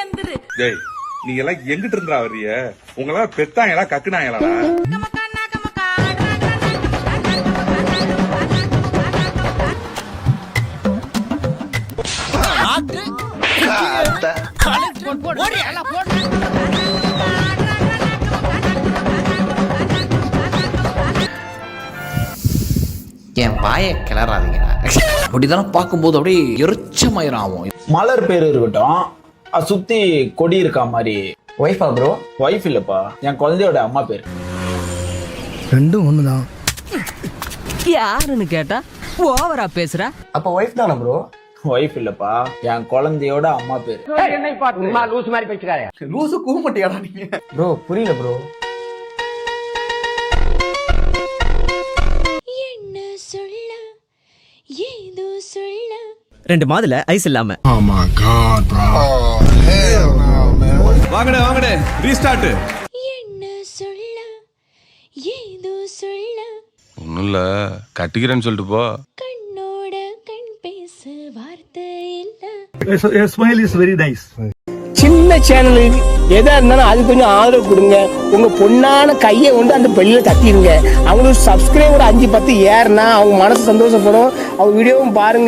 எந்திரு. டேய் நீங்க எல்லாம் எங்கிட்டு இருந்தா வர்றீங்க? உங்களா பெத்தாங்களா கக்குனாங்களா? என் வாயை கிளறாதீங்க. அப்படிதானே பார்க்கும்போது அப்படியே எரிச்சமாயிரம் ஆகும். மலர் பேர் இருக்கட்டும், அது சுத்தி கொடி இருக்கா மாதிரி. ஒய்ஃபா ப்ரோ? ஒய்ஃப் இல்லப்பா, என் குழந்தையோட அம்மா பேர். ரெண்டும் ஒண்ணுதான். யாருன்னு கேட்டா ஓவரா பேசுற. அப்ப ஒய்ஃப் தானே ப்ரோ? ஒய்ஃப் இல்லப்பா, என் குழந்தையோட அம்மா பேர். லூசு கூமட்டியாடா நீங்க? ப்ரோ புரியல ப்ரோ. ரெண்டு மாதுல ஐஸ் இல்லாம. வாங்கடே ரீஸ்டார்ட். ஒண்ணும் இல்ல, கட்டிக்கிறேன்னு சொல்லிட்டு போ. Smile is very nice. சின்ன சேனலுக்கு எதா இருந்தாலும் அது கொஞ்சம் ஆதரவு கொடுங்க. உங்க பொண்ணான கையை கொண்டு அந்த பெல்லில தட்டிடுங்க. அவங்களுக்கு சப்ஸ்கிரைபர் 5-10 ஏறுனா அவங்க மனசு சந்தோஷப்படும். அவங்க வீடியோவும் பாருங்க.